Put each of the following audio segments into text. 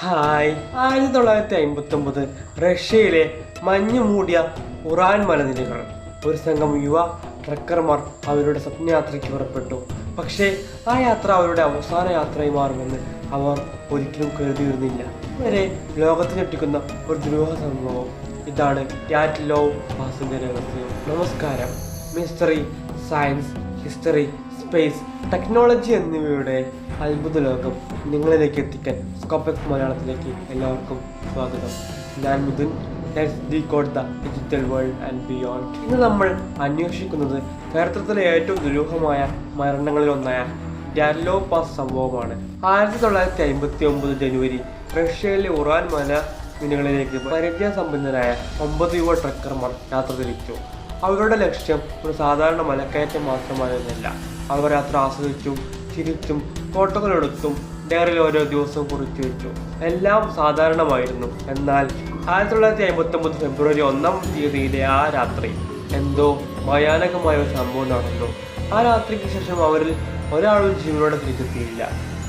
Hi 1959 റഷ്യയിലെ മഞ്ഞു മൂടിയ ഉറാൻ മലനിരകൾ. ഒരു സംഘം യുവ ട്രക്കർമാർ അവരുടെ സ്വപ്നയാത്രയ്ക്ക് പുറപ്പെട്ടു. പക്ഷേ ആ യാത്ര അവരുടെ അവസാന യാത്രയായി മാറുമെന്ന് അവർ ഒരിക്കലും കരുതിയിരുന്നില്ല. വരെ ലോകത്ത് ഞെട്ടിക്കുന്ന ഒരു ദ്രോഹ സംഭവം. ഇതാണ് യാറ്റ്ലോവ് പാസിന്റെ രഹസ്യം. നമസ്കാരം. Mystery, science, history, space, technology എന്നിവയുടെ അത്ഭുത ലോകം നിങ്ങളിലേക്ക് എത്തിക്കാൻ സ്കോപ്പെക്സ് മലയാളത്തിലേക്ക് എല്ലാവർക്കും സ്വാഗതം. ഞാൻ Muthun. Let's decode the digital world and beyond. ഇന്ന് നമ്മൾ അന്വേഷിക്കുന്നത് ചരിത്രത്തിലെ ഏറ്റവും ദുരൂഹമായ മരണങ്ങളിലൊന്നായ യാറ്റ്ലോവ് പാസ് സംഭവമാണ്. 1959 ജനുവരി റഷ്യയിലെ ഉറാൻ മലനിരകളിലേക്ക് പരിചയസമ്പന്നരായ 9 യുവ ട്രക്കർമാർ യാത്ര തിരിച്ചു. അവരുടെ ലക്ഷ്യം ഒരു സാധാരണ മലക്കയറ്റം മാത്രമായിരുന്നില്ല. അവർ യാത്ര ആസ്വദിച്ചും ചിരിച്ചും ഫോട്ടോകളെടുത്തും ഡയറിയിൽ ഓരോ ദിവസവും കുറിച്ചു വെച്ചു. എല്ലാം സാധാരണമായിരുന്നു. എന്നാൽ 1959 ഫെബ്രുവരി 1-ാം തീയതിയിലെ ആ രാത്രി എന്തോ ഭയാനകമായ ഒരു സംഭവം നടന്നു. ആ രാത്രിക്ക് ശേഷം അവരിൽ ഒരാളും ജീവനോടെ തിരിച്ചെത്തിയില്ല.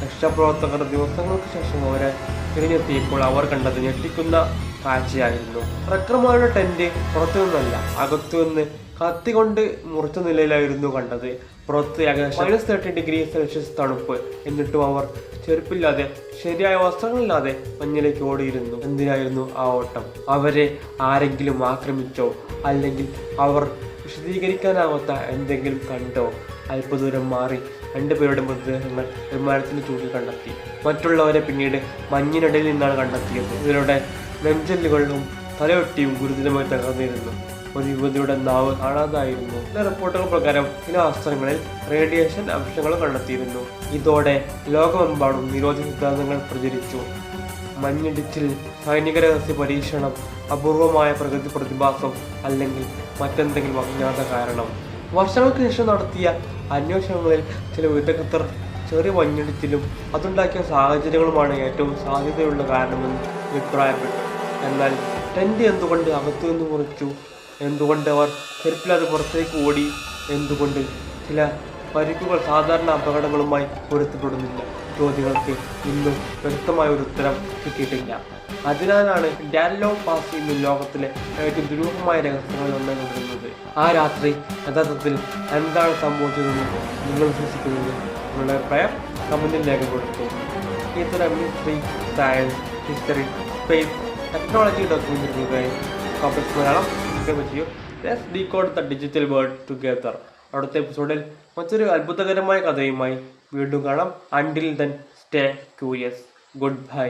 രക്ഷാപ്രവർത്തകർ ദിവസങ്ങൾക്ക് ശേഷം അവരെ തിരിഞ്ഞെത്തിയപ്പോൾ അവർ കണ്ടത് ഞെട്ടിക്കുന്ന കാഴ്ചയായിരുന്നു. ട്രക്കർമാരുടെ ടെന്റ് പുറത്തുനിന്നല്ല, അകത്തുനിന്ന് കത്തികൊണ്ട് മുറിച്ച നിലയിലായിരുന്നു കണ്ടത്. പുറത്ത് ഏകദേശം -30°C തണുപ്പ്. എന്നിട്ടും അവർ ചെരുപ്പില്ലാതെ ശരിയായ വസ്ത്രങ്ങളില്ലാതെ മഞ്ഞിലേക്ക് ഓടിയിരുന്നു. എന്തിനായിരുന്നു ആ ഓട്ടം? അവരെ ആരെങ്കിലും ആക്രമിച്ചോ, അല്ലെങ്കിൽ അവർ വിശദീകരിക്കാനാവാത്ത എന്തെങ്കിലും കണ്ടോ? അല്പദൂരം മാറി 2 പേരുടെ മൃതദേഹങ്ങൾ വിമാനത്തിന് ചൂടിൽ കണ്ടെത്തി. മറ്റുള്ളവരെ പിന്നീട് മഞ്ഞിനിടയിൽ നിന്നാണ് കണ്ടെത്തിയത്. ഇവരുടെ നെഞ്ചല്ലുകളും തലയൊട്ടിയും ഗുരുതരമായി തകർന്നിരുന്നു. ഒരു യുവതിയുടെ നാവ് കാണാതായിരുന്നു. ചില റിപ്പോർട്ടുകൾ പ്രകാരം ചില വസ്ത്രങ്ങളിൽ റേഡിയേഷൻ അംശങ്ങളും കണ്ടെത്തിയിരുന്നു. ഇതോടെ ലോകമെമ്പാടും നിരോധന സിദ്ധാന്തങ്ങൾ പ്രചരിച്ചു. മഞ്ഞിടിച്ചിൽ, സൈനിക രഹസ്യ പരീക്ഷണം, അപൂർവമായ പ്രകൃതി പ്രതിഭാസം, അല്ലെങ്കിൽ മറ്റെന്തെങ്കിലും അജ്ഞാത കാരണം. വർഷങ്ങൾക്ക് ശേഷം നടത്തിയ അന്വേഷണങ്ങളിൽ ചില വിദഗ്ധർ ചെറിയ മഞ്ഞിടിച്ചിലും അതുണ്ടാക്കിയ സാഹചര്യങ്ങളുമാണ് ഏറ്റവും സാധ്യതയുള്ള കാരണമെന്ന് അഭിപ്രായപ്പെട്ടു. എന്നാൽ ടെന്റ് എന്തുകൊണ്ട് അകത്തുനിന്ന് മുറിച്ചു? എന്തുകൊണ്ട് അവർ ചെരുപ്പില്ലാതെ പുറത്തേക്ക് ഓടി? എന്തുകൊണ്ട് ചില പരിക്കുകൾ സാധാരണ അപകടങ്ങളുമായി പൊരുത്തപ്പെടുന്നില്ല? ചോദ്യങ്ങൾക്ക് ഇന്നും വ്യക്തമായ ഒരു ഉത്തരം കിട്ടിയിട്ടില്ല. അതിനാലാണ് യാറ്റ്ലോവ് പാസ് ഇന്ന് ലോകത്തിലെ ഏറ്റവും ദുരൂഹമായ രഹസ്യങ്ങളിൽ ഒന്നായി തുടരുന്നത്. ആ രാത്രി യഥാർത്ഥത്തിൽ എന്താണ് സംഭവിച്ചതെന്ന് നിങ്ങൾ വിശ്വസിക്കുന്നത്? നിങ്ങളുടെ അഭിപ്രായം കമന്റിൽ രേഖപ്പെടുത്തു. ഇത്തരം mystery, science, history, space, technology ഡോക്യുമെന്ററികൾക്കായി സ്കോപ്പെക്സ് മലയാളം സബ്സ്ക്രൈബ് ചെയ്യൂ. Let's decode the digital world together. അടുത്ത എപ്പിസോഡിൽ മറ്റൊരു അത്ഭുതകരമായ കഥയുമായി വീണ്ടും കാണാം. Until then stay curious. Good bye.